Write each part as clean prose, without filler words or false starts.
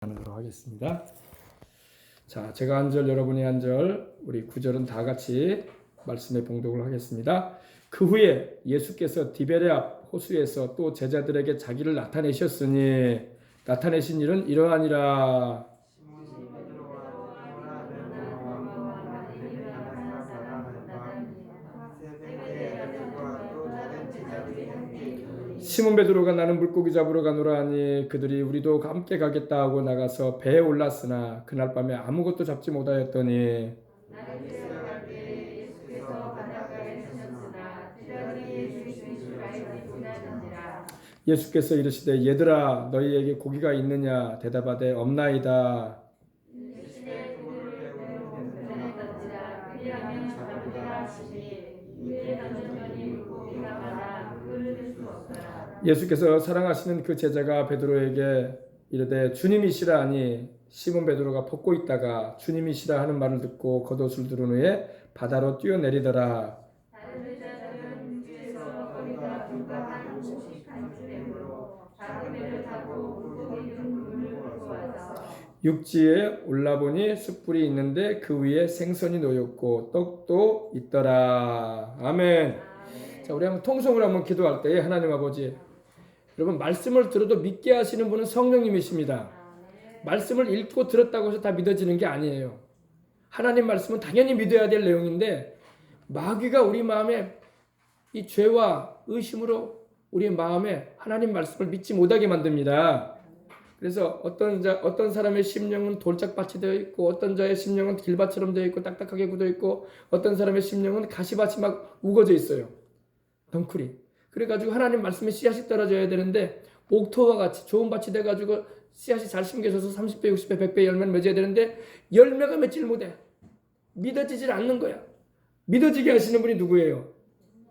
하도록 하겠습니다. 자, 제가 한 절, 여러분이 한 절, 우리 9절은 다 같이 말씀에 봉독을 하겠습니다. 그 후에 예수께서 디베랴 호수에서 또 제자들에게 자기를 나타내셨으니 나타내신 일은 이러하니라. 시몬 베드로가 나는 물고기 잡으러 가노라 하니 그들이 우리도 함께 가겠다 하고 나가서 배에 올랐으나 그날 밤에 아무것도 잡지 못하였더니 예수께서 이르시되 얘들아 너희에게 고기가 있느냐 대답하되 없나이다. 예수께서 사랑하시는 그 제자가 베드로에게 이르되 주님이시라 하니 시몬 베드로가 벗고 있다가 주님이시라 하는 말을 듣고 겉옷을 두른 후에 바다로 뛰어내리더라. 육지에 올라보니 숯불이 있는데 그 위에 생선이 놓였고 떡도 있더라. 아멘. 자, 우리 한번 통성으로 한번 기도할 때 하나님 아버지, 여러분 말씀을 들어도 믿게 하시는 분은 성령님이십니다. 말씀을 읽고 들었다고 해서 다 믿어지는 게 아니에요. 하나님 말씀은 당연히 믿어야 될 내용인데 마귀가 우리 마음에 이 죄와 의심으로 우리 마음에 하나님 말씀을 믿지 못하게 만듭니다. 그래서 어떤 사람의 심령은 돌짝밭이 되어 있고 어떤 자의 심령은 길밭처럼 되어 있고 딱딱하게 굳어 있고 어떤 사람의 심령은 가시밭이 막 우거져 있어요. 덩쿨이. 그래가지고 하나님 말씀에 씨앗이 떨어져야 되는데 옥토와 같이 좋은 밭이 돼가지고 씨앗이 잘 심겨져서 30배, 60배, 100배 열매를 맺어야 되는데 열매가 맺질 못해. 믿어지질 않는 거야. 믿어지게 하시는 분이 누구예요?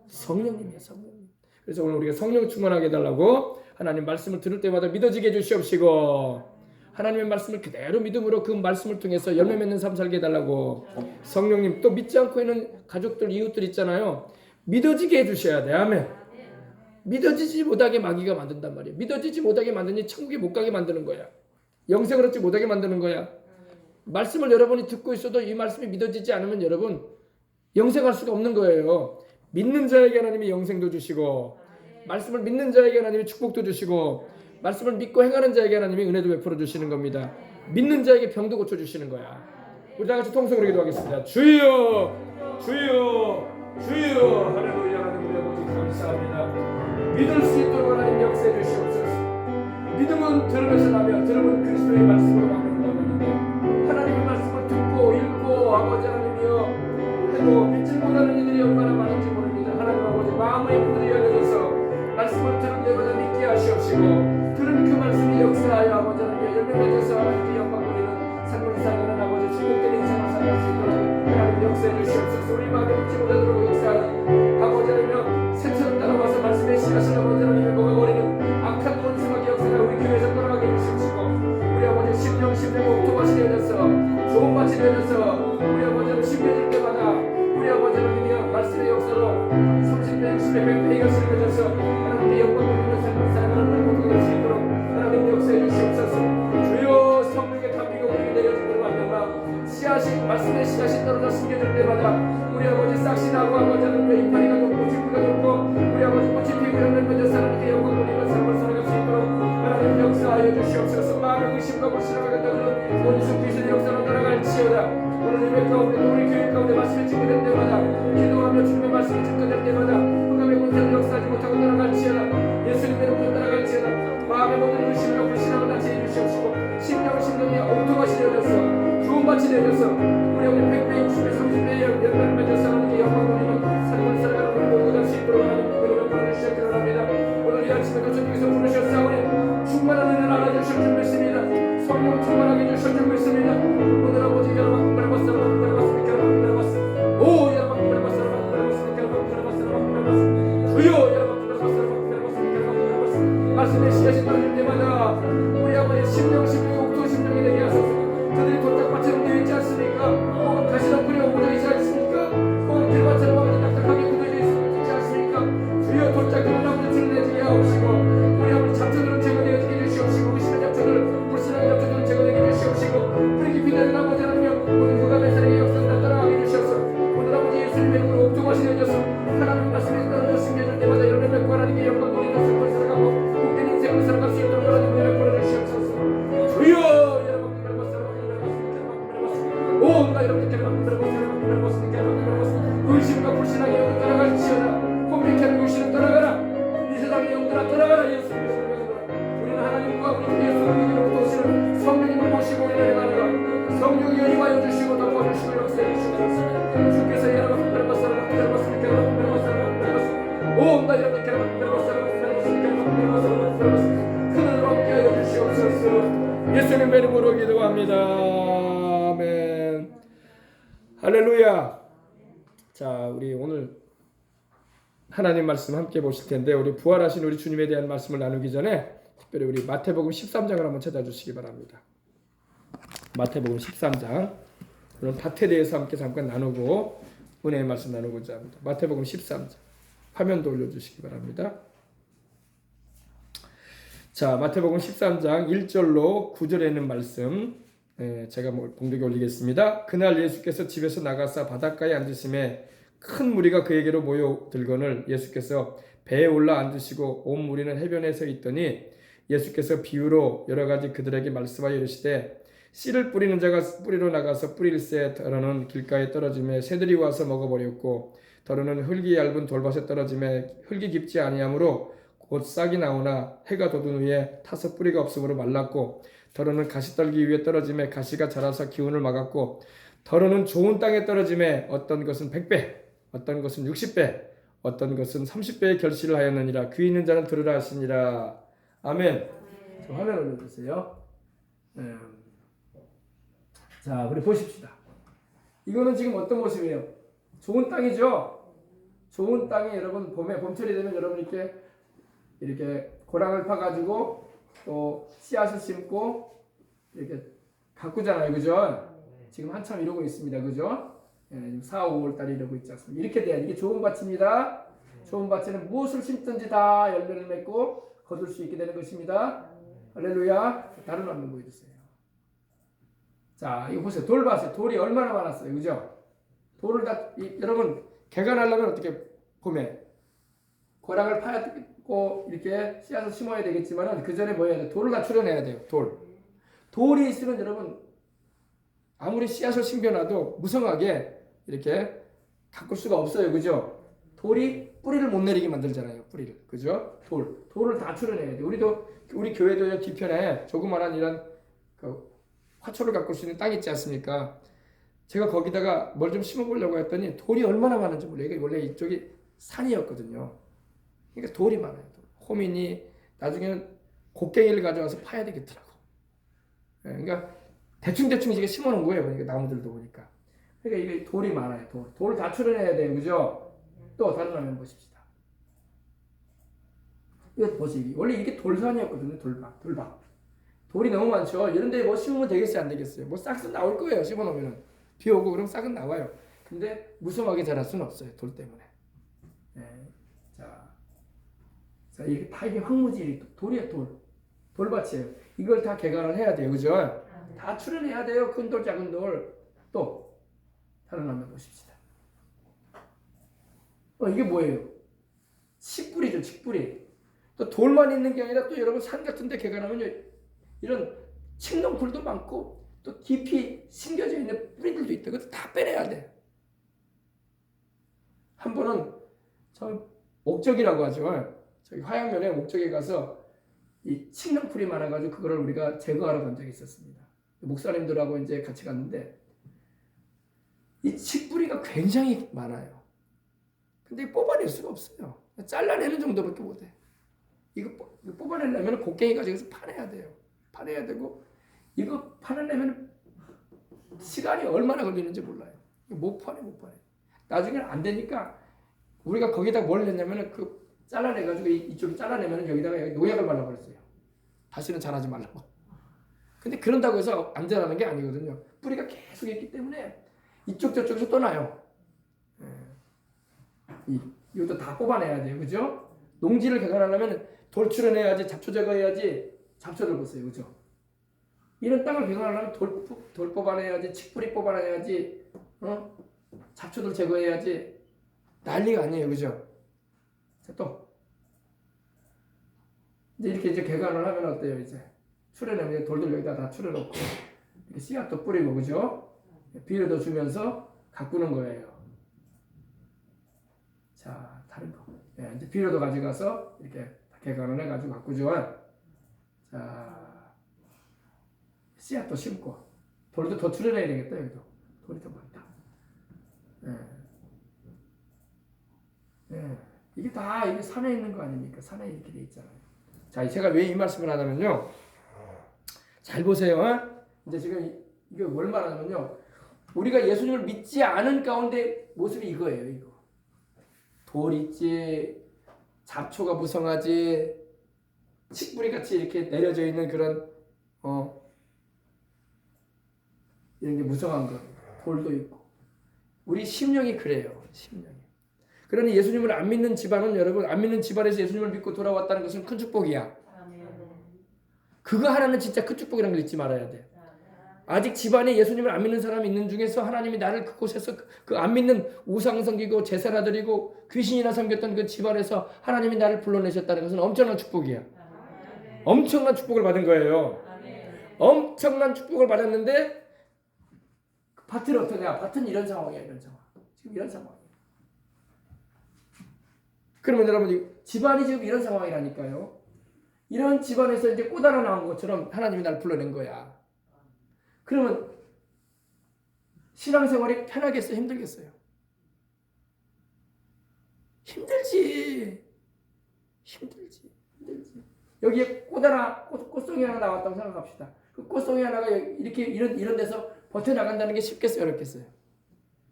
성령님이에요. 성령님. 그래서 오늘 우리가 성령 충만하게 해달라고 하나님 말씀을 들을 때마다 믿어지게 해주시옵시고 하나님의 말씀을 그대로 믿음으로 그 말씀을 통해서 열매 맺는 삶 살게 해달라고 성령님 또 믿지 않고 있는 가족들, 이웃들 있잖아요. 믿어지게 해주셔야 돼. 아멘. 믿어지지 못하게 마귀가 만든단 말이에요. 믿어지지 못하게 만드니 천국에 못 가게 만드는 거야. 영생을 얻지 못하게 만드는 거야. 말씀을 여러분이 듣고 있어도 이 말씀이 믿어지지 않으면 여러분 영생할 수가 없는 거예요. 믿는 자에게 하나님이 영생도 주시고 말씀을 믿는 자에게 하나님이 축복도 주시고 말씀을 믿고 행하는 자에게 하나님이 은혜도 베풀어 주시는 겁니다. 믿는 자에게 병도 고쳐 주시는 거야. 우리 다 같이 통성으로 기도하겠습니다. 주여 주여 주여. 할렐루야. 하나님 우리 아버지 감사합니다. 믿을 수 있도록 하나님 역사해 주시옵소서. 믿음은 들으면서 나며 들으면 그리스도의 말씀으로 나는데 하나님의 말씀을 듣고 읽고 아버지 하나님이여 해도 믿지 못하는 이들이 얼마나 많은지 모릅니다. 하나님 아버지 마음의 문들이 열려져서 말씀을 들은 데마다 믿게 하시옵시고 들은 그 말씀이 역사하여 아버지 하나님의 열매 맺어서 하나님께 영광 돌리는 삶을 살아가는 아버지 축복된 인생을 살아갈 수 있도록 하나님 역사해 주시옵소서. 우리 마음에 믿지 못하도록 역사하는 아버지 하나님 새처럼 따라와서 말씀에 씨앗을 아버지 하나님의 먹어버리는 악한 원수마귀 역사가 우리 교회에서 떠나가게 해주시옵시고 우리 아버지 심령 옥토밭이 되어져서 좋은 밭이 되어져서 우리 아버지는 심겨질 때마다 우리 아버지 하나님이 말씀의 역사로 30배, 60배, 100배 이것을 맺어서 하나님께 영광 돌리는 삶을 살아가는 모두가 될 수 있도록 하나님 역사해 주시옵소서. 주여 성령의 담비가 우리에게 내려지도록 하여금 씨앗이 말씀의 씨앗이 떨어져 숨겨질 때마다 우리 아버지 싹이 나고 아버지 하나님의 이파리가 높고 뒷부가 높고 우리 아버지 꽃이 피고 열매를 맺어서 하나님께 영광 돌리는 삶을 살아갈 수 있도록 하나님 역사하여 주시옵소서. 마음의 의심과 불신을 갖다주는 원수 귀신의 역사로 따라갈지어다. 오늘 예배 가운데 우리 교회 가운데 말씀이 증거될 때마다 기도하며 주님의 말씀이 증거될 때마다 흑암의 권세를 역사하지 못하고 따라갈지어다. 예수님의 이름으로 따라갈지어다. 마음의 모든 의심과 불신을 다 제해주시옵시고 심령이 옥토밭이 되어져서 좋은 밭이 되어져서 우리 오늘 100배, 60배, 30배 열매를 맺어서 하나님께 영광 돌리는 삶을 살아가는 우리 모두가 될 수 있도록 하나님 그러면 부르시기 기도합니다. 오늘 이 아침에 거쳐주기서 부르셨사오니 충만한 은혜를 알아주실 줄 믿습니다. 성령 충만하게 해주실 줄 믿습니다. 오늘 아버지 여러분 오 여러분 주여 여러분 말씀의 씨앗이 떨어질 때마다 우리 아버지 심령이 옥토 심령이 되게 하소서. 그들이 돌짝밭처럼 되어 있지 않습니까? 혹은 가시덤불이 옥토 있지 않습니까? 혹은 길밭처럼 아버지 딱딱하게 굳어져 있지 않습니까? 주여 돌짝들은 아버지 드러내지게 하옵시고 우리 아버지 잡초들은 제거되어지게 해주시옵시고 의심의 잡초들 불신의 잡초들은 제거되어지게 주여 여러분 온다 여러분 의심과 불신하게 영을 따라갈지어다 혼미케 하는 의심을 따라가라 이 세상의 영들아 따라가라 예수 우리는 하나님과 우리 예수님으로부터 오시는 성령님을 모시고 우리를 나아가 성령이 임하여 주시고 덮어주시고 역사해 주시고 주께서 여러분 온다 여러분 그들로 함께하여 주시옵소서 예수님의 이름으로 기도합니다. 아멘. 할렐루야. 자, 우리 오늘 하나님 말씀 함께 보실 텐데 우리 부활하신 우리 주님에 대한 말씀을 나누기 전에 특별히 우리 마태복음 13장을 한번 찾아주시기 바랍니다. 마태복음 13장 그런 밭에 대해서 함께 잠깐 나누고 은혜의 말씀 나누고자 합니다. 마태복음 13장 화면도 올려주시기 바랍니다. 자, 마태복음 13장 1절로 9절에 있는 말씀 제가 봉독에 올리겠습니다. 그날 예수께서 집에서 나가사 바닷가에 앉으심에 큰 무리가 그에게로 모여들거늘 예수께서 배에 올라 앉으시고 온 무리는 해변에 서 있더니 예수께서 비유로 여러 가지 그들에게 말씀하여 이르시되 씨를 뿌리는 자가 뿌리로 나가서 뿌릴새 더러는 길가에 떨어지매 새들이 와서 먹어버렸고 더러는 흙이 얇은 돌밭에 떨어지매 흙이 깊지 아니하므로 곧 싹이 나오나 해가 돋은 후에 타서 뿌리가 없으므로 말랐고 더러는 가시떨기 위에 떨어지매 가시가 자라서 기운을 막았고 더러는 좋은 땅에 떨어지매 어떤 것은 100배 어떤 것은 60배 어떤 것은 30배의 결실을 하였느니라. 귀 있는 자는 들으라 하시니라. 아멘. 화면 올려주세요. 자, 우리 보십시다. 이거는 지금 어떤 모습이에요? 좋은 땅이죠. 좋은 땅에 여러분 봄철이 되면 여러분 이렇게 고랑을 파가지고 또 씨앗을 심고 이렇게 가꾸잖아요, 그죠? 지금 한참 이러고 있습니다, 그죠? 4, 5월 달에 이러고 있지 않습니까? 이렇게 돼야 이게 좋은 밭입니다. 좋은 밭에는 무엇을 심든지 다 열매를 맺고 거둘 수 있게 되는 것입니다. 할렐루야. 다른 화면 보여주세요. 자, 이거 보세요. 돌밭에 돌이 얼마나 많았어요, 그죠? 돌을 다 여러분 개간하려면 어떻게 봄에 고랑을 파야 되고 이렇게 씨앗을 심어야 되겠지만은 그 전에 뭐 해야 돼? 돌을 다 출연해야 돼요. 돌이 있으면 여러분 아무리 씨앗을 심겨놔도 무성하게 이렇게 가꿀 수가 없어요, 그죠? 돌이 뿌리를 못 내리게 만들잖아요, 뿌리를, 그죠? 돌을 다 출연해야 돼. 우리 교회도 뒤편에 조그마한 이런 화초를 가꿀 수 있는 땅 있지 않습니까? 제가 거기다가 뭘 좀 심어보려고 했더니 돌이 얼마나 많은지 몰라요. 이게 원래 이쪽이 산이었거든요. 그러니까 돌이 많아요. 호민이 나중에는 곡괭이를 가져와서 파야 되겠더라고. 그러니까 대충 이게 심어놓은 거예요. 그러니까 나무들도 보니까. 그러니까 이게 돌이 많아요. 돌을 다 출연해야 돼요, 그죠? 또 다른 화면 보십시다. 이거 보세요. 원래 이게 돌산이었거든요. 돌박. 돌이 너무 많죠. 이런데 뭐 심으면 되겠어요, 안 되겠어요? 뭐 싹은 나올 거예요. 심어놓으면 비 오고 그럼 싹은 나와요. 근데 무성하게 자랄 수는 없어요, 돌 때문에. 자, 이게 다 이게 황무지 돌이에요, 돌밭이에요. 이걸 다 개간을 해야 돼요, 그죠? 다 출연해야 돼요. 큰 돌, 작은 돌. 또 다른 화면 보십시다. 이게 뭐예요? 칡뿌리죠, 칡뿌리. 또 돌만 있는 게 아니라 또 여러분 산 같은데 개간하면 이런 칡넝쿨도 많고 또 깊이 심겨져 있는 뿌리들도 있다. 그것도 다 빼내야 돼. 한 번은 저 목적이라고 하죠. 저기 화양면에 목적에 가서 이 칡넝쿨이 많아가지고 그거를 우리가 제거하러 간 적이 있었습니다. 목사님들하고 이제 같이 갔는데 이 칡뿌리가 굉장히 많아요. 근데 뽑아낼 수가 없어요. 잘라내는 정도밖에 못해. 이거 뽑아내려면 곡괭이 가지고 파내야 돼요. 파내야 되고 이거 파내려면 시간이 얼마나 걸리는지 몰라요. 못 파내. 나중에는 안 되니까 우리가 거기다 뭘 했냐면은 잘라내가지고 이쪽 잘라내면 여기다가 농약을 발라버렸어요. 다시는 자라지 말라고. 근데 그런다고 해서 안 자라는 게 아니거든요. 뿌리가 계속 있기 때문에 이쪽 저쪽에서 또 나요. 이것도 다 뽑아내야 돼요, 그죠? 농지를 개간하려면 돌 출연해야지, 잡초 제거해야지. 잡초를 보세요, 그죠? 이런 땅을 개간하려면 돌 뽑아내야지, 칡뿌리 뽑아내야지, 잡초들 제거해야지. 난리가 아니에요, 그죠? 자, 또 이제 이렇게 개간을 하면 어때요, 이제? 추려내면 돌들 여기다 다 추려놓고 이렇게 씨앗도 뿌리고 그죠? 비료도 주면서 가꾸는 거예요. 자, 다른 거. 예, 이제 비료도 가져가서 이렇게 개간을 해가지고 가꾸죠. 자, 씨앗도 심고 돌도 더 추려내야 되겠다. 여기도 돌이 더 많다. 이게 다 이게 산에 있는 거 아닙니까? 산에 이렇게 돼 있잖아요. 자, 제가 왜 이 말씀을 하냐면요. 잘 보세요. 이제 지금 이게 뭘 말하냐면요. 우리가 예수님을 믿지 않은 가운데 모습이 이거예요. 이거. 돌 있지, 잡초가 무성하지, 칡뿌리 같이 이렇게 내려져 있는 그런 이런 게 무성한 거. 돌도 있고. 우리 심령이 그래요. 심령이. 그러니 예수님을 안 믿는 집안은 여러분 안 믿는 집안에서 예수님을 믿고 돌아왔다는 것은 큰 축복이야. 그거 하나는 진짜 큰 축복이라는 걸 잊지 말아야 돼. 아직 집안에 예수님을 안 믿는 사람이 있는 중에서 하나님이 나를 그곳에서 그 안 믿는 우상 섬기고 제사나 드리고 귀신이나 섬겼던 그 집안에서 하나님이 나를 불러내셨다는 것은 엄청난 축복이야. 엄청난 축복을 받은 거예요. 엄청난 축복을 받았는데 밭은 어떠냐? 밭은 이런 상황이야. 이런 상황. 지금 이런 상황이야. 그러면 여러분 집안이 지금 이런 상황이라니까요. 이런 집안에서 이제 꼬다라 나온 것처럼 하나님이 나를 불러낸 거야. 그러면 신앙생활이 편하겠어요? 힘들겠어요? 힘들지. 여기에 꽃송이 하나 나왔다고 생각합시다. 그 꽃송이 하나가 이렇게 이런 데서 버텨나간다는 게 쉽겠어요? 어렵겠어요?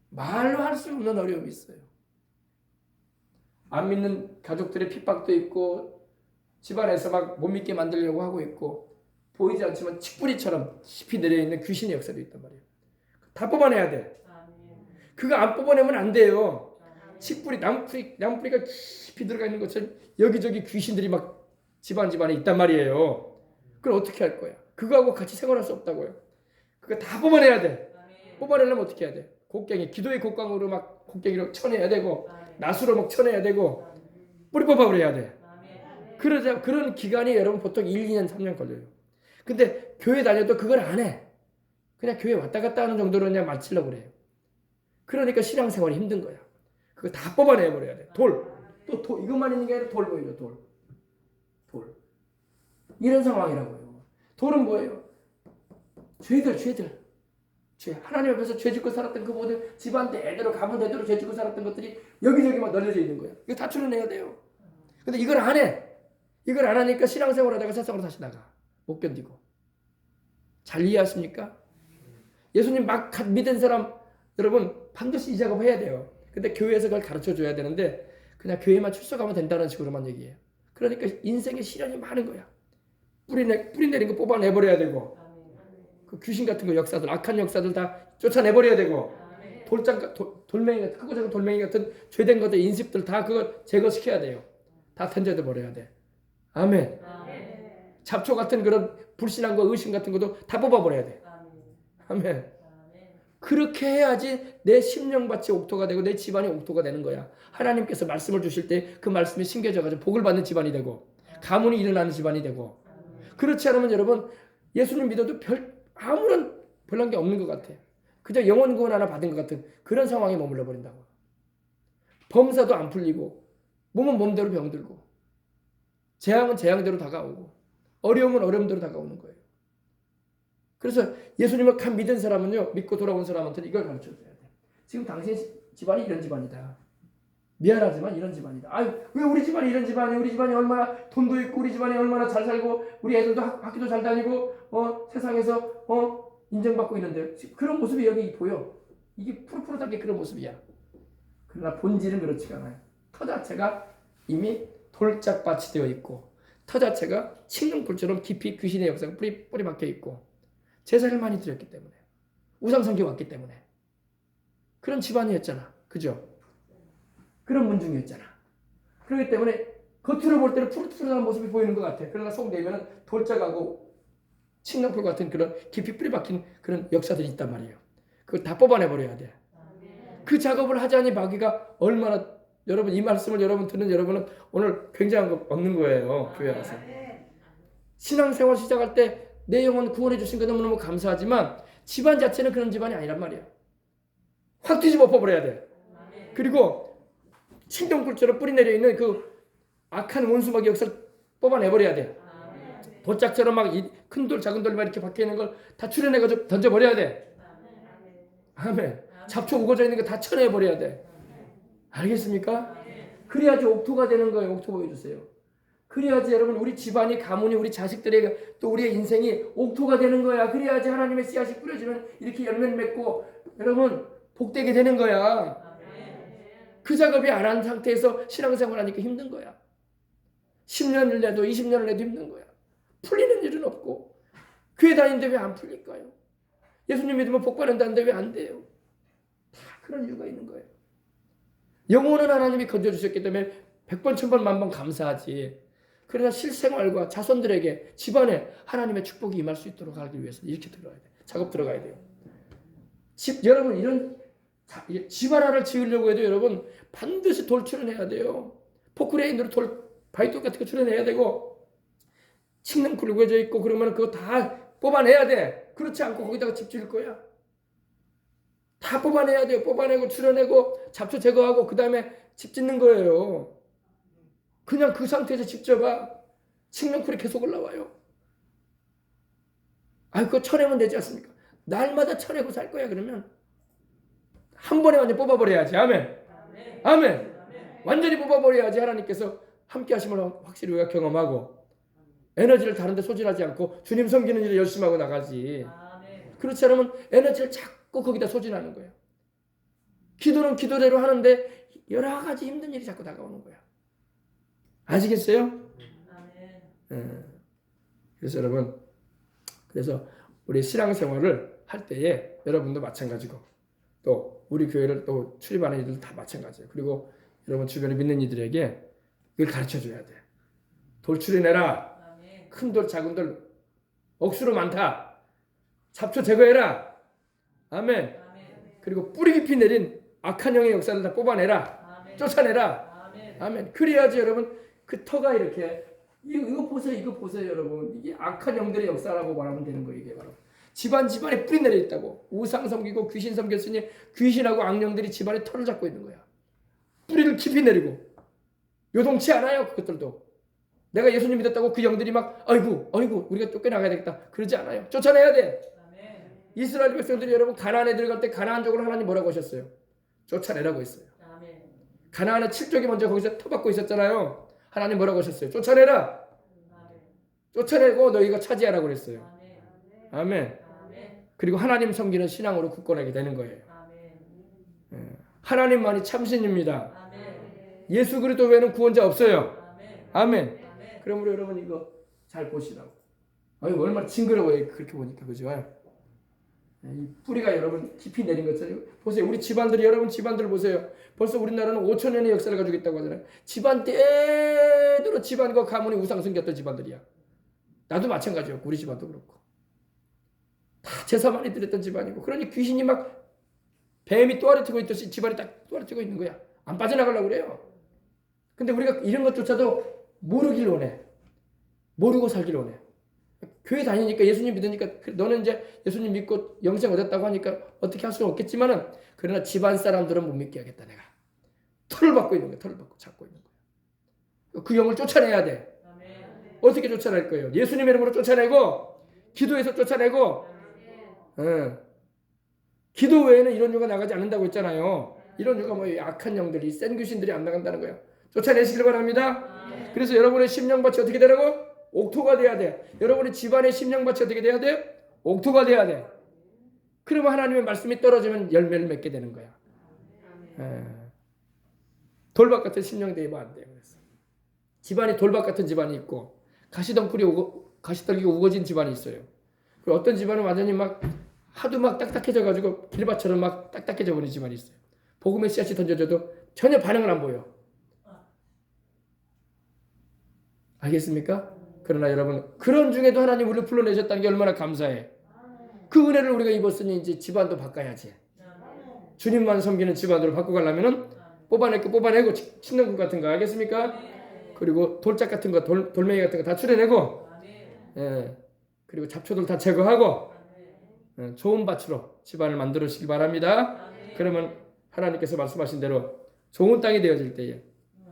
말로 할 수 없는 어려움이 있어요. 안 믿는 가족들의 핍박도 있고 집안에서 막 못 믿게 만들려고 하고 있고 보이지 않지만 칡뿌리처럼 깊이 내려있는 귀신의 역사도 있단 말이에요. 다 뽑아내야 돼. 그거 안 뽑아내면 안 돼요. 칡뿌리, 나무뿌리가 깊이 들어가 있는 것처럼 여기저기 귀신들이 막 집안에 있단 말이에요. 그걸 어떻게 할 거야? 그거하고 같이 생활할 수 없다고요. 그거 다 뽑아내야 돼. 뽑아내려면 어떻게 해야 돼? 곡괭이, 기도의 곡광으로 막 곡괭이로 쳐내야 되고 나수로 막 쳐내야 되고 뿌리 뽑아버려야 돼. 그런 기간이 여러분 보통 1, 2년, 3년 걸려요. 근데 교회 다녀도 그걸 안 해. 그냥 교회 왔다 갔다 하는 정도로 그냥 마치려고 그래요. 그러니까 신앙생활이 힘든 거야. 그거 다 뽑아내버려야 돼. 돌. 이것만 있는 게 아니라 돌 보이죠. 돌. 이런 상황이라고요. 돌은 뭐예요? 죄들. 죄. 하나님 앞에서 죄 짓고 살았던 그 모든 집안 대대로 가문 대대로 죄 짓고 살았던 것들이 여기저기 막 널려져 있는 거야. 이거 다 추려내야 돼요. 근데 이걸 안 해. 이걸 안 하니까 신앙생활 하다가 세상으로 다시 나가. 못 견디고. 잘 이해하십니까? 예수님 막 믿은 사람 여러분 반드시 이 작업 해야 돼요. 근데 교회에서 그걸 가르쳐 줘야 되는데 그냥 교회만 출석하면 된다는 식으로만 얘기해요. 그러니까 인생에 시련이 많은 거야. 뿌리 내린 거 뽑아내버려야 되고 그 귀신 같은 거 역사들 악한 역사들 다 쫓아내버려야 되고 돌멩이 같은 크고 작은 돌멩이 같은 죄된 것들 인습들 다 그거 제거시켜야 돼요. 다 던져져 버려야 돼. 아멘. 잡초 같은 그런 불신한 거 의심 같은 것도 다 뽑아버려야 돼. 아멘. 그렇게 해야지 내 심령밭이 옥토가 되고 내 집안이 옥토가 되는 거야. 하나님께서 말씀을 주실 때 그 말씀이 심겨져가지고 복을 받는 집안이 되고 가문이 일어나는 집안이 되고 그렇지 않으면 여러분 예수님 믿어도 아무런 별난 게 없는 것 같아. 그저 영혼 구원 하나 받은 것 같은 그런 상황에 머물러 버린다고. 범사도 안 풀리고 몸은 몸대로 병들고 재앙은 재앙대로 다가오고 어려움은 어려움대로 다가오는 거예요. 그래서 예수님을 간 믿은 사람은요, 믿고 돌아온 사람한테는 이걸 가르쳐줘야 돼. 지금 당신 집안이 이런 집안이다. 미안하지만 이런 집안이다. 아유, 왜 우리 집안이 이런 집안이? 우리 집안이 얼마나 돈도 있고 우리 집안이 얼마나 잘 살고 우리 애들도 학교도 잘 다니고 세상에서 인정받고 있는데 그런 모습이 여기 보여. 이게 푸릇푸릇하게 그런 모습이야. 그러나 본질은 그렇지가 않아요. 터 자체가 이미 돌짝밭이 되어 있고 터 자체가 칡능불처럼 깊이 귀신의 역사가 뿌리 박혀 있고 제사를 많이 드렸기 때문에 우상 섬겨왔기 때문에 그런 집안이었잖아. 그죠? 그런 문중이었잖아. 그렇기 때문에 겉으로 볼 때는 푸릇푸릇한 모습이 보이는 것 같아. 그러나 속 내면은 돌짝하고 칡능불 같은 그런 깊이 뿌리 박힌 그런 역사들이 있단 말이에요. 그걸 다 뽑아내버려야 돼. 그 작업을 하자니 마귀가 얼마나 여러분 이 말씀을 여러분 듣는 여러분은 오늘 굉장한 거 얻는 거예요. 교회 와서. 신앙생활 시작할 때 내 영혼 구원해 주신 거 너무너무 감사하지만 집안 자체는 그런 집안이 아니란 말이야. 확 뒤집어 엎어버려야 돼. 그리고 침동굴처럼 뿌리 내려 있는 그 악한 원수막의 역사를 뽑아내버려야 돼. 도짝처럼 막 큰 돌 작은 돌 막 이렇게 박혀 있는 걸 다 추려내가지고 던져버려야 돼. 아멘. 잡초 우거져 있는 거 다 쳐내버려야 돼. 알겠습니까? 그래야지 옥토가 되는 거예요. 옥토 보여주세요. 그래야지 여러분 우리 집안이 가문이 우리 자식들에게 또 우리의 인생이 옥토가 되는 거야. 그래야지 하나님의 씨앗이 뿌려지면 이렇게 열매를 맺고 여러분 복되게 되는 거야. 그 작업이 안 한 상태에서 신앙생활 하니까 힘든 거야. 10년을 내도 20년을 내도 힘든 거야. 풀리는 일은 없고 교회 다니는데 왜 안 풀릴까요? 예수님 믿으면 복 받는다는데 왜 안 돼요? 다 그런 이유가 있는 거예요. 영혼은 하나님이 건져주셨기 때문에 100번, 1000번, 만번 감사하지. 그러나 실생활과 자손들에게 집안에 하나님의 축복이 임할 수 있도록 하기 위해서 이렇게 들어가야 돼요. 작업 들어가야 돼요. 여러분 이런 집 하나를 지으려고 해도 여러분 반드시 돌 출연해야 돼요. 포크레인으로 바위돌 같은 거 출연해야 되고 침낭굴 구겨져 있고 그러면 그거 다 뽑아내야 돼. 그렇지 않고 거기다가 집 지을 거야. 다 뽑아내야 돼요. 뽑아내고 출연내고 잡초 제거하고 그 다음에 집 짓는 거예요. 그냥 그 상태에서 집 져봐. 침낭굴이 계속 올라와요. 그거 쳐내면 되지 않습니까? 날마다 쳐내고 살 거야. 그러면 한 번에 완전히 뽑아버려야지. 아멘. 아멘. 완전히 뽑아버려야지 하나님께서 함께 하심을 확실히 우리가 경험하고 에너지를 다른 데 소진하지 않고 주님 섬기는 일을 열심히 하고 나가지. 그렇지 않으면 에너지를 자꾸 거기다 소진하는 거예요. 기도는 기도대로 하는데 여러 가지 힘든 일이 자꾸 다가오는 거야. 아시겠어요? 그래서 여러분 우리 신앙생활을 할 때에 여러분도 마찬가지고 또 우리 교회를 또 출입하는 이들도 다 마찬가지예요. 그리고 여러분 주변에 믿는 이들에게 이걸 가르쳐줘야 돼. 돌 추려내라. 큰 돌 작은 돌 억수로 많다. 잡초 제거해라. 아멘. 그리고 뿌리 깊이 내린 악한 영의 역사를 다 뽑아내라. 쫓아내라. 아멘. 그래야지 여러분 그 터가 이렇게 이거 보세요 여러분. 이게 악한 영들의 역사라고 말하면 되는 거예요. 이게 바로 집안에 뿌리 내려 있다고. 우상 섬기고 귀신 섬겼으니 귀신하고 악령들이 집안에 털을 잡고 있는 거야. 뿌리를 깊이 내리고 요동치 않아요. 그것들도. 내가 예수님 믿었다고 그 영들이 막 아이고 우리가 쫓겨나가야 되겠다. 그러지 않아요. 쫓아내야 돼. 이스라엘 백성들이 여러분 가나안에 들어갈 때 가나안족으로 하나님 뭐라고 하셨어요? 쫓아내라고 했어요. 가나안의 7족이 먼저 거기서 터받고 있었잖아요. 하나님 뭐라고 하셨어요? 쫓아내라. 쫓아내고 너희가 차지하라고 그랬어요. 아멘. 그리고 하나님 섬기는 신앙으로 굳건하게 되는 거예요. 하나님만이 참신입니다. 예수 그리스도 외에는 구원자 없어요. 아멘. 그러므로 여러분 이거 잘 보시라고. 얼마나 징그러워요. 그렇게 보니까 그죠? 이 뿌리가 여러분 깊이 내린 것처럼 보세요. 우리 집안들이 여러분 집안들 보세요. 벌써 우리나라는 5000년의 역사를 가지고 있다고 하잖아요. 집안 대대로 집안과 가문이 우상 섬겼던 집안들이야. 나도 마찬가지였고 우리 집안도 그렇고 다 제사 많이 드렸던 집안이고 그러니 귀신이 막 뱀이 또아리트고 있듯이 집안이 딱 또아리트고 있는 거야. 안 빠져나가려고 그래요. 근데 우리가 이런 것조차도 모르길 원해. 모르고 살길 원해. 교회 다니니까 예수님 믿으니까 너는 이제 예수님 믿고 영생 얻었다고 하니까 어떻게 할 수는 없겠지만은 그러나 집안 사람들은 못 믿게 하겠다 내가. 털을 받고 있는 거야. 털을 받고 잡고 있는 거야. 그 영을 쫓아내야 돼. 어떻게 쫓아낼 거예요? 예수님 이름으로 쫓아내고 기도해서 쫓아내고 기도 외에는 이런 유가 나가지 않는다고 했잖아요. 이런 유가 뭐 악한 영들이 센 귀신들이 안 나간다는 거예요. 쫓아내시길 바랍니다. 그래서 여러분의 심령밭이 어떻게 되라고? 옥토가 돼야 돼. 여러분의 집안의 심령밭이 어떻게 돼야 돼? 옥토가 돼야 돼. 그러면 하나님의 말씀이 떨어지면 열매를 맺게 되는 거야. 돌밭 같은 심령 되면 안 돼요. 그래서 집안이 돌밭 같은 집안이 있고 가시떨기가 우거진 집안이 있어요. 그리고 어떤 집안은 완전히 막 하도 막 딱딱해져가지고 길밭처럼 막 딱딱해져 버린 집안이 있어요. 복음의 씨앗이 던져져도 전혀 반응을 안 보여. 알겠습니까? 그러나 여러분 그런 중에도 하나님 우리를 불러내셨다는 게 얼마나 감사해. 그 은혜를 우리가 입었으니 이제 집안도 바꿔야지. 주님만 섬기는 집안으로 바꿔가려면은 뽑아내고 침낭굴 같은 거 알겠습니까? 그리고 돌짝 같은 거 돌멩이 같은 거 다 추려내고 그리고 잡초들 다 제거하고 좋은 밭으로 집안을 만들으시기 바랍니다. 그러면 하나님께서 말씀하신 대로 좋은 땅이 되어질 때에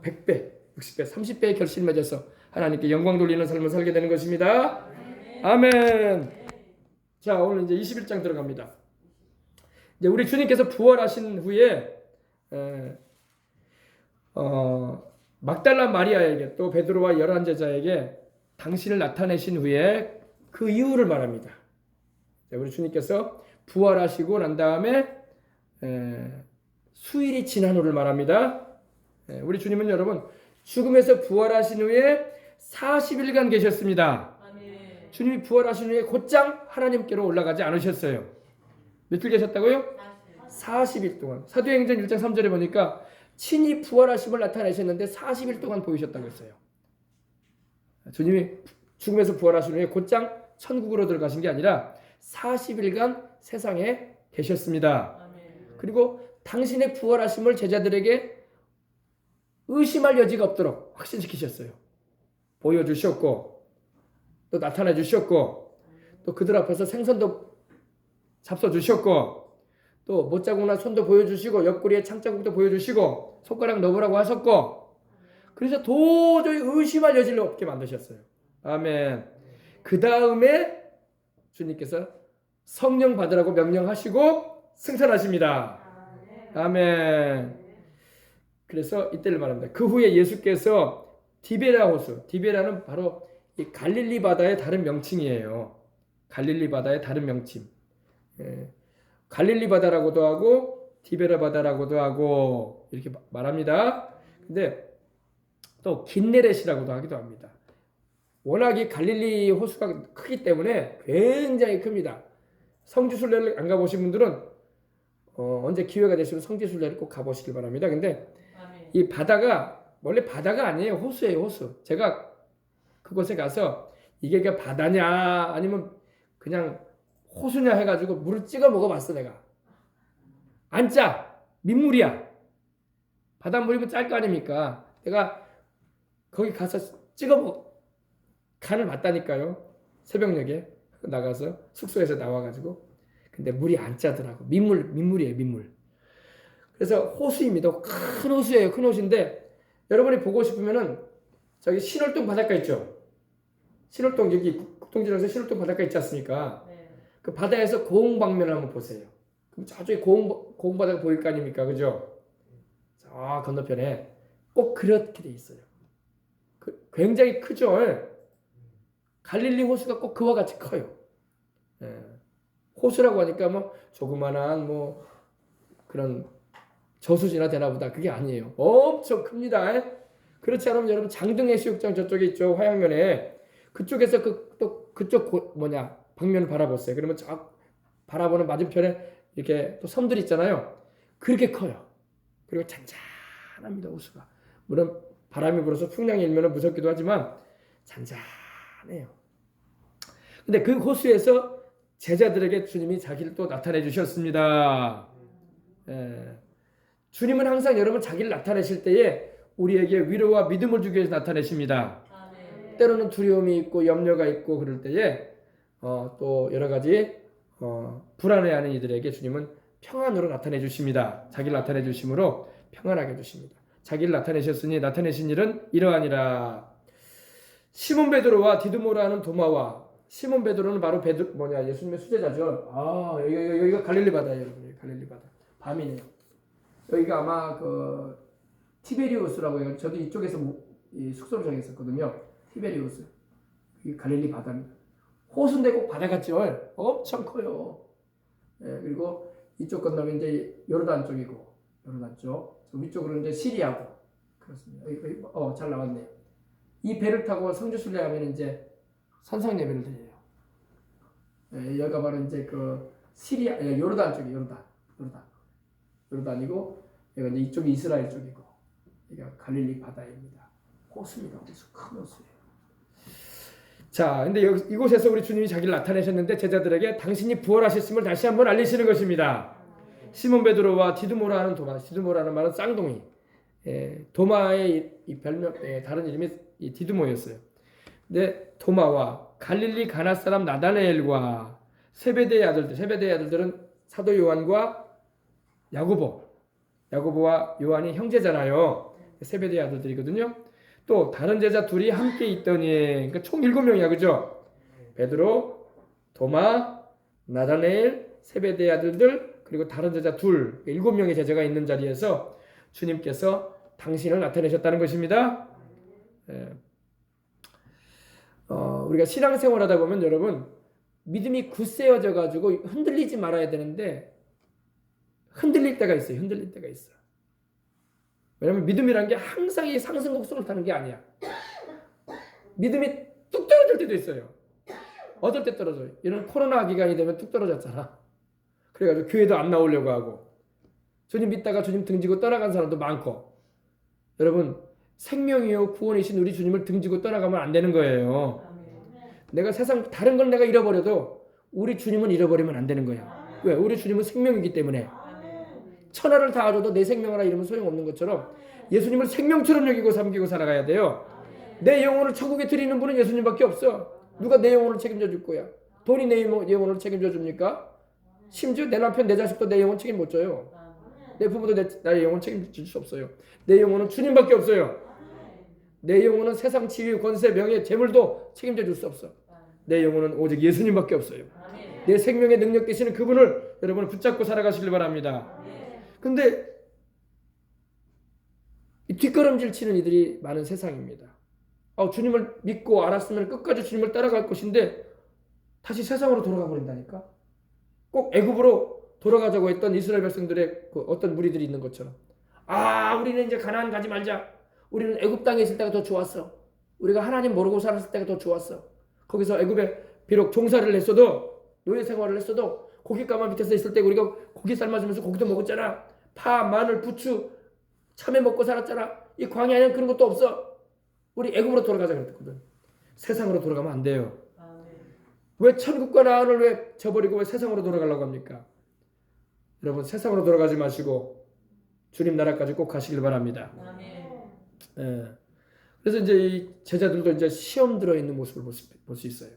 100배, 60배, 30배의 결실을 맺어서 하나님께 영광 돌리는 삶을 살게 되는 것입니다. 아멘. 자, 오늘 이제 21장 들어갑니다. 이제 우리 주님께서 부활하신 후에 막달라 마리아에게 또 베드로와 열한 제자에게 당신을 나타내신 후에 그 이유를 말합니다. 우리 주님께서 부활하시고 난 다음에 수일이 지난 후를 말합니다. 우리 주님은 여러분 죽음에서 부활하신 후에 40일간 계셨습니다. 아멘. 주님이 부활하신 후에 곧장 하나님께로 올라가지 않으셨어요. 며칠 계셨다고요? 40일 동안. 사도행전 1장 3절에 보니까 친히 부활하심을 나타내셨는데 40일 동안 보이셨다고 했어요. 주님이 죽음에서 부활하신 후에 곧장 천국으로 들어가신 게 아니라 40일간 세상에 계셨습니다. 아멘. 그리고 당신의 부활하심을 제자들에게 의심할 여지가 없도록 확신시키셨어요. 보여주셨고 또 나타내 주셨고 또 그들 앞에서 생선도 잡숴주셨고 또 못자국나 손도 보여주시고 옆구리에 창자국도 보여주시고 손가락 넣으라고 하셨고 그래서 도저히 의심할 여지를 없게 만드셨어요. 아멘. 그 다음에 주님께서 성령 받으라고 명령하시고 승천하십니다. 아멘. 그래서 이때를 말합니다. 그 후에 예수께서 디베라 호수, 디베라는 바로 이 갈릴리 바다의 다른 명칭이에요. 갈릴리 바다의 다른 명칭. 갈릴리 바다라고도 하고 디베라 바다라고도 하고 이렇게 말합니다. 근데 또 긴네렛이라고도 하기도 합니다. 워낙 이 갈릴리 호수가 크기 때문에 굉장히 큽니다. 성지순례를 안 가보신 분들은 언제 기회가 되시면 성지순례를 꼭 가보시길 바랍니다. 근데 이 바다가 원래 바다가 아니에요. 호수예요, 호수. 제가 그곳에 가서 이게 바다냐 아니면 그냥 호수냐 해가지고 물을 찍어 먹어봤어. 내가 안 짜. 민물이야. 바닷물이면 짤 거 아닙니까? 내가 거기 가서 찍어 간을 봤다니까요. 새벽녘에 나가서 숙소에서 나와가지고 근데 물이 안 짜더라고. 민물이에요, 민물. 그래서 호수입니다. 큰 호수예요. 큰 호수인데 여러분이 보고 싶으면은 저기 신월동 바닷가 있죠. 신월동 여기 국동지역에서 신월동 바닷가 있지 않습니까? 네. 그 바다에서 고흥방면을 한번 보세요. 그럼 저쪽에 고흥 바다가 보일 거 아닙니까, 그죠? 저 건너편에 꼭 그렇게 돼 있어요. 굉장히 크죠. 갈릴리 호수가 꼭 그와 같이 커요. 호수라고 하니까 뭐 조그만한 뭐 그런 저수지나 되나보다. 그게 아니에요. 엄청 큽니다. 그렇지 않으면 여러분 장등해수욕장 저쪽에 있죠. 화양면에 그쪽에서 그쪽 방면을 바라보세요. 그러면 저 바라보는 맞은편에 이렇게 또 섬들 있잖아요. 그렇게 커요. 그리고 잔잔합니다. 호수가. 물론 바람이 불어서 풍랑이 일면 무섭기도 하지만 잔잔해요. 근데 그 호수에서 제자들에게 주님이 자기를 또 나타내 주셨습니다. 주님은 항상 여러분 자기를 나타내실 때에 우리에게 위로와 믿음을 주기 위해서 나타내십니다. 아멘. 때로는 두려움이 있고 염려가 있고 그럴 때에 또 여러 가지 불안해하는 이들에게 주님은 평안으로 나타내 주십니다. 자기를 나타내 주심으로 평안하게 해주십니다. 자기를 나타내셨으니 나타내신 일은 이러하니라. 시몬 베드로와 디두모라는 도마와 시몬 베드로는 바로 예수님의 수제자죠. 여기가 갈릴리 바다예요, 여러분. 갈릴리 바다. 밤이네요. 여기가 아마 그 티베리우스라고 해요. 저도 이쪽에서 숙소를 정했었거든요. 티베리우스. 이 갈릴리 바다입니다. 호수인데 꼭 바다 같죠? 엄청 커요. 그리고 이쪽 건너면 이제 요르단 쪽이고, 요르단 쪽. 위쪽으로 이제 시리아고. 그렇습니다. 잘 나왔네요. 이 배를 타고 성지순례 하면 이제 산상 예배를 드려요. 여기가 바로 이제 그 시리아, 요르단 쪽이에요. 요르단이고, 여기가 이제 이쪽이 이스라엘 쪽이고, 여기가 갈릴리 바다입니다. 호수입니다. 호수, 큰 호수예요. 자, 근데 이곳에서 우리 주님이 자기를 나타내셨는데 제자들에게 당신이 부활하셨음을 다시 한번 알리시는 것입니다. 시몬 베드로와 디두모라는 도마, 디두모라는 말은 쌍둥이. 도마의 이 별명, 다른 이름이 이 디두모였어요. 근데 도마와 갈릴리 가나 사람 나다나엘과 세베대의 아들들은 사도 요한과 야고보와 요한이 형제잖아요. 세베대의 아들들이거든요. 또 다른 제자 둘이 함께 있더니, 그러니까 총 7명이야, 그죠? 베드로, 도마, 나다나엘, 세베대의 아들들, 그리고 다른 제자 둘, 7명의 제자가 있는 자리에서 주님께서 당신을 나타내셨다는 것입니다. 우리가 신앙생활 하다 보면 여러분, 믿음이 굳세어져 가지고 흔들리지 말아야 되는데 흔들릴 때가 있어요. 왜냐하면 믿음이란 게 항상 이 상승 곡선을 타는 게 아니야. 믿음이 뚝 떨어질 때도 있어요. 어떨 때 떨어져요? 이런 코로나 기간이 되면 뚝 떨어졌잖아. 그래가지고 교회도 안 나오려고 하고, 주님 믿다가 주님 등지고 떠나간 사람도 많고. 여러분, 생명이요 구원이신 우리 주님을 등지고 떠나가면 안 되는 거예요. 내가 세상 다른 걸 내가 잃어버려도 우리 주님은 잃어버리면 안 되는 거야. 왜? 우리 주님은 생명이기 때문에. 천하를 다 줘도 내 생명 하나 잃으면 소용없는 것처럼 예수님을 생명처럼 여기고 섬기고 살아가야 돼요. 내 영혼을 천국에 드리는 분은 예수님밖에 없어. 누가 내 영혼을 책임져 줄 거야? 돈이 내 영혼을 책임져 줍니까? 심지어 내 남편, 내 자식도 내 영혼 책임 못 져요. 내 부모도 나의 영혼 책임질 수 없어요. 내 영혼은 주님밖에 없어요. 내 영혼은 세상 지위, 권세, 명예, 재물도 책임져 줄 수 없어. 내 영혼은 오직 예수님밖에 없어요. 내 생명의 능력 되시는 그분을 여러분 붙잡고 살아가시길 바랍니다. 근데 이 뒷걸음질 치는 이들이 많은 세상입니다. 주님을 믿고 알았으면 끝까지 주님을 따라갈 것인데 다시 세상으로 돌아가 버린다니까. 꼭 애굽으로 돌아가자고 했던 이스라엘 백성들의 그 어떤 무리들이 있는 것처럼, 우리는 이제 가나안 가지 말자. 우리는 애굽 땅에 있을 때가 더 좋았어. 우리가 하나님 모르고 살았을 때가 더 좋았어. 거기서 애굽에 비록 종살이를 했어도, 노예 생활을 했어도 고깃가마 밑에서 있을 때 우리가 고기 삶아주면서 고기도 먹었잖아. 파, 마늘, 부추, 참외 먹고 살았잖아. 이 광야에는 그런 것도 없어. 우리 애굽으로 돌아가자 그랬거든. 세상으로 돌아가면 안 돼요. 왜 천국과 나라를 왜 저버리고 왜 세상으로 돌아가려고 합니까? 여러분, 세상으로 돌아가지 마시고 주님 나라까지 꼭 가시길 바랍니다. 그래서 이제 이 제자들도 이제 시험 들어있는 모습을 볼 수 있어요.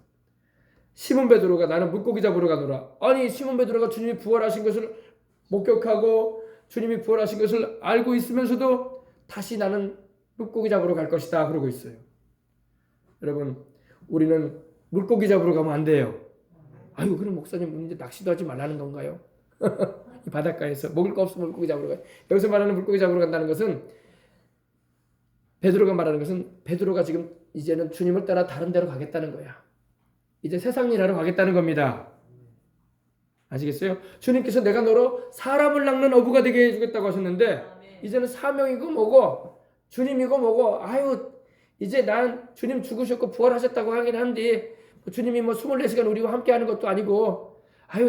시몬 베드로가 나는 물고기 잡으러 가노라. 아니, 시몬 베드로가 주님이 부활하신 것을 목격하고 주님이 부활하신 것을 알고 있으면서도 다시 나는 물고기 잡으러 갈 것이다 그러고 있어요. 여러분, 우리는 물고기 잡으러 가면 안 돼요. 그럼 목사님 이제 낚시도 하지 말라는 건가요? 이 바닷가에서 먹을 거 없으면 물고기 잡으러 가요. 여기서 말하는 물고기 잡으러 간다는 것은, 베드로가 말하는 것은 베드로가 지금 이제는 주님을 따라 다른 데로 가겠다는 거야. 이제 세상 일하러 가겠다는 겁니다. 아시겠어요? 주님께서 내가 너로 사람을 낚는 어부가 되게 해주겠다고 하셨는데 이제는 사명이고 뭐고 주님이고 뭐고, 이제 난 주님 죽으셨고 부활하셨다고 하긴 한데 주님이 24시간 우리와 함께 하는 것도 아니고,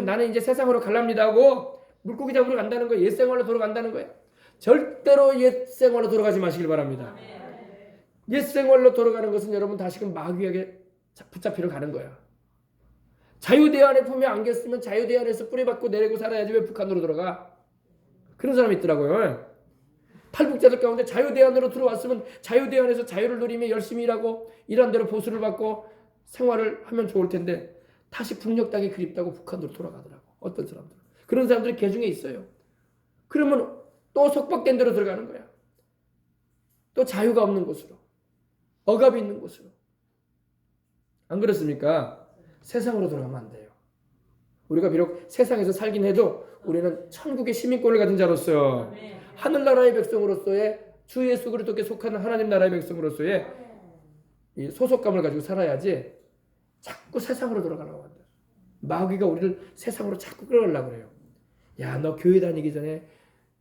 나는 이제 세상으로 갈랍니다 하고 물고기 잡으러 간다는 거예요. 옛생활로 돌아간다는 거예요. 절대로 옛생활로 돌아가지 마시길 바랍니다. 옛생활로 돌아가는 것은 여러분 다시금 마귀에게 붙잡히러 가는 거야. 자유대안에 품에 안겼으면 자유대안에서 뿌리받고 내리고 살아야지 왜 북한으로 들어가? 그런 사람이 있더라고요. 탈북자들 가운데 자유대안으로 들어왔으면 자유대안에서 자유를 누리며 열심히 일하고 일한 대로 보수를 받고 생활을 하면 좋을 텐데 다시 북녘 땅이 그립다고 북한으로 돌아가더라고. 어떤 사람들은. 그런 사람들이 개중에 있어요. 그러면 또 속박된 대로 들어가는 거야. 또 자유가 없는 곳으로, 억압이 있는 곳으로. 안 그렇습니까? 세상으로 돌아가면 안 돼요. 우리가 비록 세상에서 살긴 해도 우리는 천국의 시민권을 가진 자로서, 하늘나라의 백성으로서의 주 예수 그리스도께 속하는 하나님 나라의 백성으로서의 이 소속감을 가지고 살아야지 자꾸 세상으로 돌아가려고 한다. 마귀가 우리를 세상으로 자꾸 끌어가려고 그래요. 야, 너 교회 다니기 전에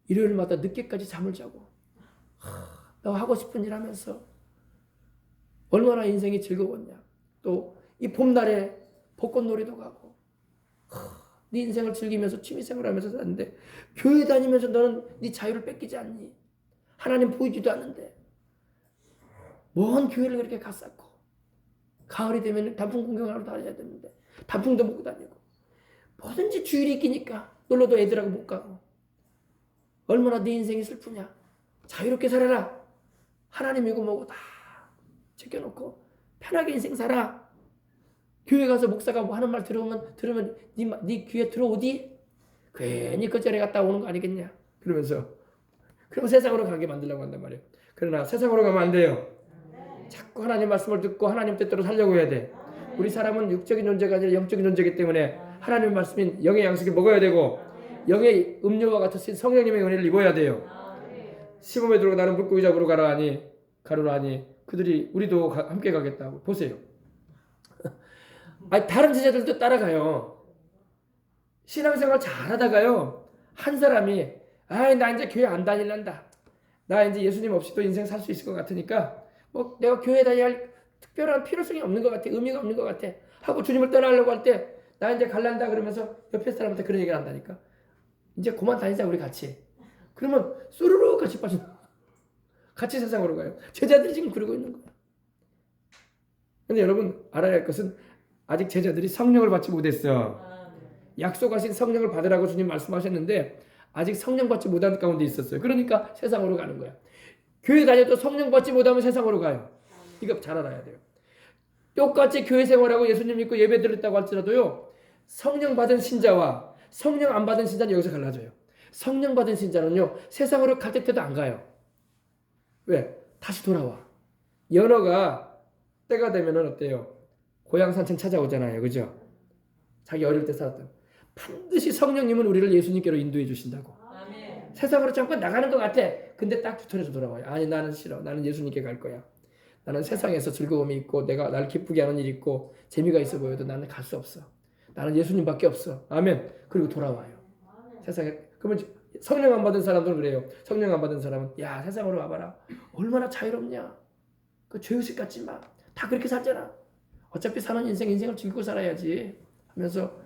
일요일마다 늦게까지 잠을 자고 너 하고 싶은 일 하면서 얼마나 인생이 즐거웠냐. 또 이 봄날에 벚꽃놀이도 가고 네 인생을 즐기면서 취미생활을 하면서 사는데 교회 다니면서 너는 네 자유를 뺏기지 않니? 하나님 보이지도 않는데 먼 교회를 그렇게 갔었고 가을이 되면 단풍 구경하러 다녀야 되는데 단풍도 먹고 다니고 뭐든지 주일이 있기니까 놀러도 애들하고 못 가고 얼마나 네 인생이 슬프냐. 자유롭게 살아라. 하나님이고 뭐고 다 제껴놓고 편하게 인생 살아. 교회 가서 목사가 뭐 하는 말 들으면 네 귀에 들어오디? 괜히 그 자리에 갔다 오는 거 아니겠냐? 그러면서 그럼 세상으로 가게 만들려고 한단 말이에요. 그러나 세상으로 가면 안 돼요. 자꾸 하나님 말씀을 듣고 하나님 뜻대로 살려고 해야 돼. 우리 사람은 육적인 존재가 아니라 영적인 존재이기 때문에 하나님 말씀인 영의 양식을 먹어야 되고 영의 음료와 같은 성령님의 은혜를 입어야 돼요. 시범에 들어가 나는 물고기 잡으러 가로라 하니 그들이 우리도 함께 가겠다고. 보세요. 아니, 다른 제자들도 따라가요. 신앙생활 잘하다가요. 한 사람이 나 이제 교회 안 다닐란다. 나 이제 예수님 없이도 인생 살 수 있을 것 같으니까 뭐 내가 교회 다녀야 할 특별한 필요성이 없는 것 같아. 의미가 없는 것 같아. 하고 주님을 떠나려고 할 때 나 이제 갈란다 그러면서 옆에 사람한테 그런 얘기를 한다니까. 이제 그만 다니자 우리 같이. 그러면 쏘르르 같이 빠져. 같이 세상으로 가요. 제자들이 지금 그러고 있는 거예요. 근데 여러분 알아야 할 것은 아직 제자들이 성령을 받지 못했어. 약속하신 성령을 받으라고 주님 말씀하셨는데 아직 성령 받지 못한 가운데 있었어요. 그러니까 세상으로 가는 거야. 교회 다녀도 성령 받지 못하면 세상으로 가요. 이거 잘 알아야 돼요. 똑같이 교회 생활하고 예수님 믿고 예배 드렸다고 할지라도요. 성령 받은 신자와 성령 안 받은 신자는 여기서 갈라져요. 성령 받은 신자는요. 세상으로 갈 때도 안 가요. 왜? 다시 돌아와. 연어가 때가 되면은 어때요? 고향 산천 찾아오잖아요. 그죠? 자기 어릴 때 살았던. 반드시 성령님은 우리를 예수님께로 인도해 주신다고. 아멘. 세상으로 잠깐 나가는 것 같아. 근데 딱 뒤틀어져 돌아와요. 아니 나는 싫어. 나는 예수님께 갈 거야. 나는 세상에서 즐거움이 있고 내가 날 기쁘게 하는 일이 있고 재미가 있어 보여도 나는 갈 수 없어. 나는 예수님밖에 없어. 아멘. 그리고 돌아와요. 아멘. 세상에. 그러면 성령 안 받은 사람들은 그래요. 성령 안 받은 사람은 야 세상으로 와봐라. 얼마나 자유롭냐. 그 죄의식 갖지 마. 다 그렇게 살잖아. 어차피 사는 인생을 즐기고 살아야지 하면서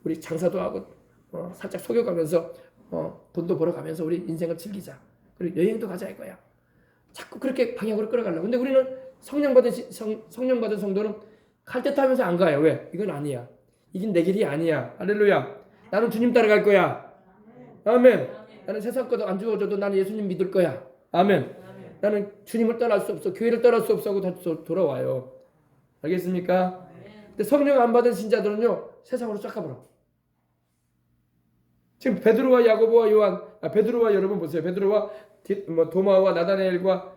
우리 장사도 하고 살짝 속여가면서 돈도 벌어가면서 우리 인생을 즐기자. 그리고 여행도 가자 이거야. 자꾸 그렇게 방향으로 끌어가려고. 근데 우리는 성령 받은 성도는 갈 듯 하면서 안 가요. 왜? 이건 아니야. 이긴 내 길이 아니야. 할렐루야. 나는 주님 따라갈 거야. 아멘. 나는 세상 것도 안 주어져도 나는 예수님 믿을 거야. 아멘. 나는 주님을 떠날 수 없어. 교회를 떠날 수 없어 하고 다시 돌아와요. 알겠습니까? 근데 성령 안 받은 신자들은요. 세상으로 쫙 가버려. 지금 베드로와 야고보와 요한, 베드로와 여러분 보세요. 베드로와 도마와 나다나엘과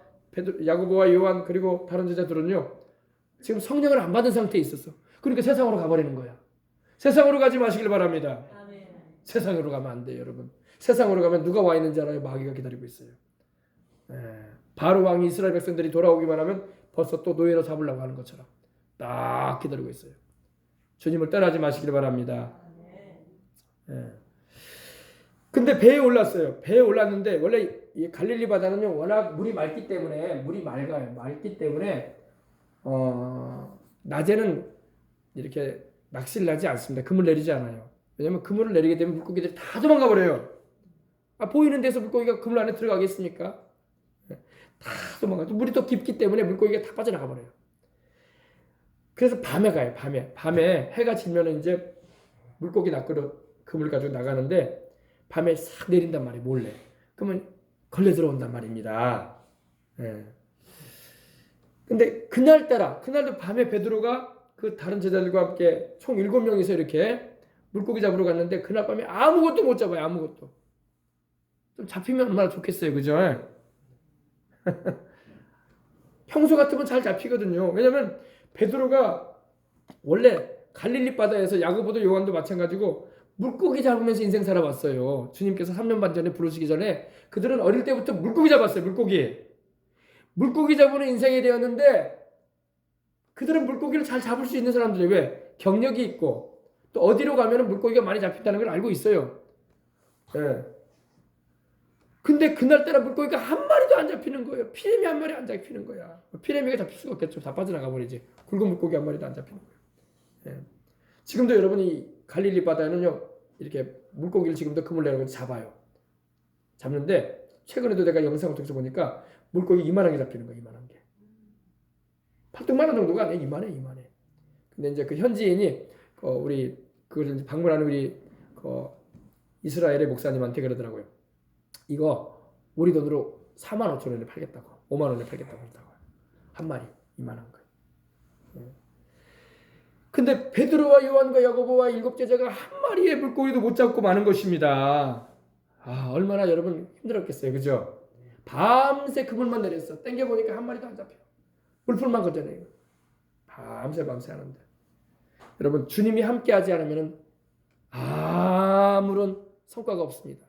야고보와 요한 그리고 다른 제자들은요. 지금 성령을 안 받은 상태에 있었어. 그러니까 세상으로 가버리는 거야. 세상으로 가지 마시길 바랍니다. 아멘. 세상으로 가면 안 돼요, 여러분. 세상으로 가면 누가 와 있는지 알아요? 마귀가 기다리고 있어요. 바로 왕이 이스라엘 백성들이 돌아오기만 하면 벌써 또 노예로 잡으려고 하는 것처럼 딱 기다리고 있어요. 주님을 떠나지 마시길 바랍니다. 근데 배에 올랐어요. 배에 올랐는데 원래 이 갈릴리 바다는요 워낙 물이 맑기 때문에 물이 맑아요. 맑기 때문에 낮에는 이렇게 낚시를 하지 않습니다. 그물 내리지 않아요. 왜냐하면 그물을 내리게 되면 물고기들이 다 도망가 버려요. 보이는 데서 물고기가 그물 안에 들어가겠습니까? 다 도망가죠. 물이 또 깊기 때문에 물고기가 다 빠져나가 버려요. 그래서 밤에 가요. 밤에 해가 지면 이제 물고기 낚으러 그물 가지고 나가는데 밤에 싹 내린단 말이에요. 몰래. 그러면 걸려 들어온단 말입니다. 근데 그날도 밤에 베드로가 그 다른 제자들과 함께 총 7명이서 이렇게 물고기 잡으러 갔는데 그날 밤에 아무것도 못 잡아요. 아무것도. 좀 잡히면 얼마나 좋겠어요. 그죠? 평소 같으면 잘 잡히거든요. 왜냐면 베드로가 원래 갈릴리 바다에서 야고보도 요한도 마찬가지고 물고기 잡으면서 인생 살아왔어요. 주님께서 3년 반 전에 부르시기 전에 그들은 어릴 때부터 물고기 잡았어요. 물고기 잡으는 인생이 되었는데 그들은 물고기를 잘 잡을 수 있는 사람들이에요. 왜? 경력이 있고 또 어디로 가면 물고기가 많이 잡힌다는 걸 알고 있어요. 근데 그날따라 물고기가 한 마리도 안 잡히는 거예요. 피레미 한 마리 안 잡히는 거야. 피레미가 잡힐 수가 없겠죠. 다 빠져나가 버리지. 굵은 물고기 한 마리도 안 잡히는 거예요. 지금도 여러분이 갈릴리 바다에는요. 이렇게 물고기를 지금도 그물 내려고 잡아요. 잡는데 최근에도 내가 영상을 통해서 보니까 물고기 이만한 게 잡히는 거야. 이만한 게. 팔뚝만한 정도가 아니야. 이만해. 근데 이제 그 현지인이 우리 그걸 방문하는 우리 이스라엘의 목사님한테 그러더라고요. 이거 우리 돈으로 45,000원에 팔겠다고. 5만 원에 팔겠다고 한다고요. 한 마리 이만한 거. 근데 베드로와 요한과 야고보와 7 제자가 한 마리의 물고기도 못 잡고 마는 것입니다. 아, 얼마나 여러분 힘들었겠어요. 그죠? 밤새 그물만 내렸어. 땡겨보니까 한 마리도 안 잡혀. 물풀만 걷어내요. 밤새 하는데. 여러분, 주님이 함께하지 않으면 아무런 성과가 없습니다.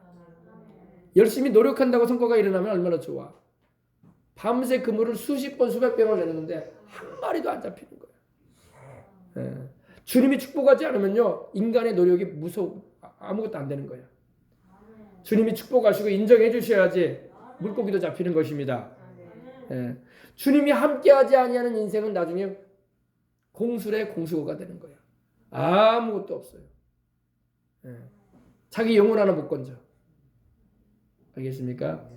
열심히 노력한다고 성과가 일어나면 얼마나 좋아. 밤새 그물을 수십 번 수백 번을 내렸는데 한 마리도 안 잡히는 거예요. 예. 주님이 축복하지 않으면요, 인간의 노력이 아무것도 안 되는 거예요. 주님이 축복하시고 인정해 주셔야지 물고기도 잡히는 것입니다. 예. 주님이 함께하지 아니하는 인생은 나중에 공술의 공수거가 되는 거예요. 아무것도 없어요. 예. 자기 영혼 하나 못 건져. 알겠습니까?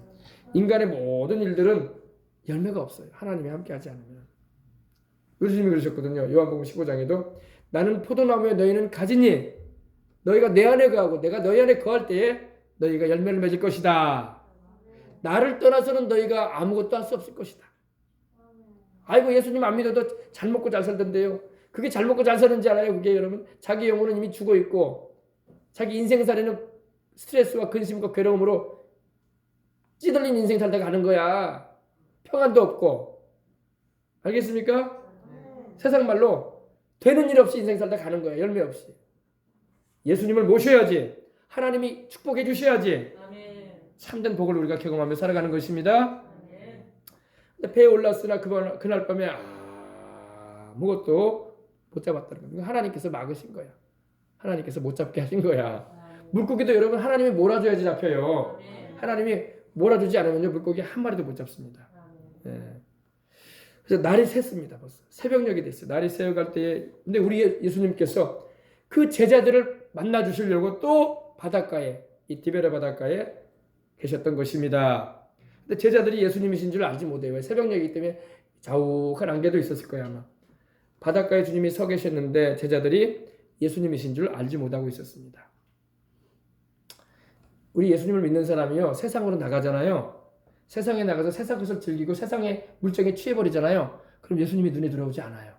인간의 모든 일들은 열매가 없어요. 하나님이 함께하지 않으면. 예수님이 그러셨거든요. 요한복음 15장에도 나는 포도나무에 너희는 가지니 너희가 내 안에 거하고 내가 너희 안에 거할 때에 너희가 열매를 맺을 것이다. 나를 떠나서는 너희가 아무것도 할 수 없을 것이다. 아이고, 예수님 안 믿어도 잘 먹고 잘 살던데요. 그게 잘 먹고 잘 사는지 알아요? 그게 여러분, 자기 영혼은 이미 죽어 있고 자기 인생살이는 스트레스와 근심과 괴로움으로 찌들린 인생 살다가 가는 거야. 평안도 없고. 알겠습니까? 세상 말로 되는 일 없이 인생 살다 가는 거야. 열매 없이. 예수님을 모셔야지. 하나님이 축복해 주셔야지. 참된 복을 우리가 경험하며 살아가는 것입니다. 근데 배에 올랐으나 그날 밤에 아무것도 못 잡았다는 거야. 하나님께서 막으신 거야. 하나님께서 못 잡게 하신 거야. 물고기도 여러분 하나님이 몰아줘야지 잡혀요. 하나님이 몰아주지 않으면 물고기 한 마리도 못 잡습니다. 예. 그래서 날이 샜습니다. 벌써 새벽녘이 됐어요. 날이 새어갈 때에, 근데 우리 예수님께서 그 제자들을 만나 주시려고 또 바닷가에, 이 디베레 바닷가에 계셨던 것입니다. 근데 제자들이 예수님이신 줄 알지 못해요. 새벽녘이기 때문에 자욱한 안개도 있었을 거예요, 아마. 바닷가에 주님이 서 계셨는데 제자들이 예수님이신 줄 알지 못하고 있었습니다. 우리 예수님을 믿는 사람이요, 세상으로 나가잖아요. 세상에 나가서 세상 것을 즐기고 세상의 물정에 취해버리잖아요. 그럼 예수님이 눈에 들어오지 않아요.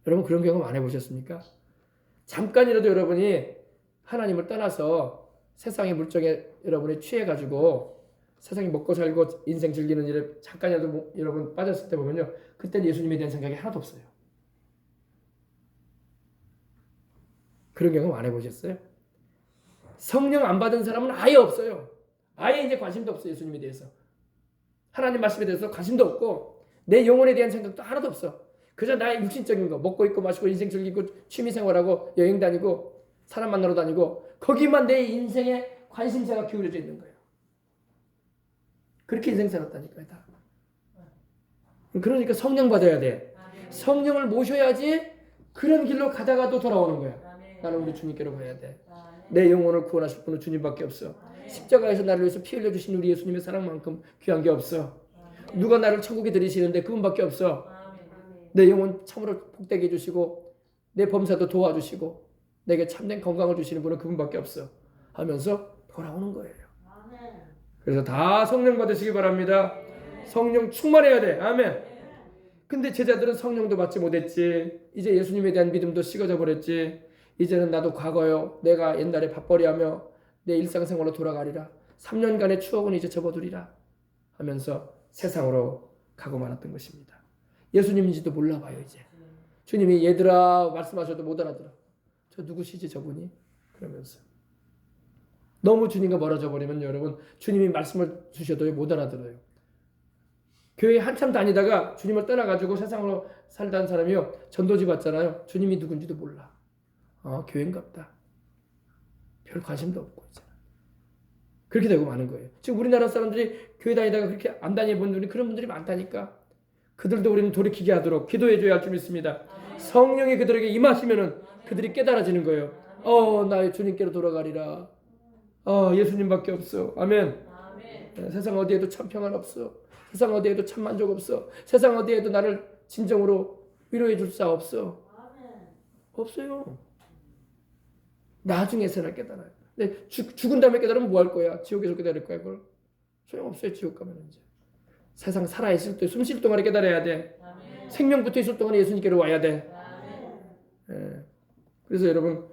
여러분, 그런 경험 안 해보셨습니까? 잠깐이라도 여러분이 하나님을 떠나서 세상의 물정에 여러분이 취해가지고 세상에 먹고 살고 인생 즐기는 일에 잠깐이라도 여러분 빠졌을 때 보면요, 그때는 예수님에 대한 생각이 하나도 없어요. 그런 경험 안 해보셨어요? 성령 안 받은 사람은 아예 없어요. 아예 이제 관심도 없어요. 예수님에 대해서. 하나님 말씀에 대해서 관심도 없고 내 영혼에 대한 생각도 하나도 없어. 그저 나의 육신적인 거, 먹고 입고 마시고 인생 즐기고 취미생활하고 여행 다니고 사람 만나러 다니고 거기만 내 인생에 관심사가 기울여져 있는 거예요. 그렇게 인생 살았다니까요. 다. 그러니까 성령 받아야 돼. 성령을 모셔야지 그런 길로 가다가도 돌아오는 거야. 나는 우리 주님께로 가야 돼. 내 영혼을 구원하실 분은 주님밖에 없어. 십자가에서 나를 위해서 피 흘려주신 우리 예수님의 사랑만큼 귀한 게 없어. 누가 나를 천국에 들이시는데 그분밖에 없어. 내 영혼 참으로 복되게 해주시고 내 범사도 도와주시고 내게 참된 건강을 주시는 분은 그분밖에 없어 하면서 돌아오는 거예요. 그래서 다 성령 받으시기 바랍니다. 성령 충만해야 돼. 아멘. 근데 제자들은 성령도 받지 못했지. 이제 예수님에 대한 믿음도 식어져 버렸지. 이제는 나도 과거요. 내가 옛날에 밥벌이하며 내 일상생활로 돌아가리라. 3년간의 추억은 이제 접어두리라 하면서 세상으로 가고 말았던 것입니다. 예수님인지도 몰라봐요. 이제 주님이 얘들아 말씀하셔도 못 알아들어. 저 누구시지 저분이? 그러면서 너무 주님과 멀어져 버리면 여러분 주님이 말씀을 주셔도 못 알아들어요. 교회 한참 다니다가 주님을 떠나가지고 세상으로 살던 사람이요, 전도지 받잖아요. 주님이 누군지도 몰라. 교회인갑다. 별 관심도 없고 이제 그렇게 되고 마는 거예요. 지금 우리나라 사람들이 교회 다니다가 그렇게 안 다녀본 분이 그런 분들이 많다니까. 그들도 우리는 돌이키게 하도록 기도해줘야 할 줄 믿습니다. 성령이 그들에게 임하시면은 그들이 깨달아지는 거예요. 나의 주님께로 돌아가리라. 예수님밖에 없어. 아멘. 세상 어디에도 참 평안 없어. 세상 어디에도 참 만족 없어. 세상 어디에도 나를 진정으로 위로해 줄 자 없어. 없어요. 나중에서나 깨달아요. 근데 죽은 다음에 깨달으면 뭐 할 거야? 지옥에서 깨달을 거야, 그걸? 소용없어요, 지옥 가면 이제. 세상 살아있을 때, 숨 쉴 동안에 깨달아야 돼. 생명부터 있을 동안에 예수님께로 와야 돼. 그래서 여러분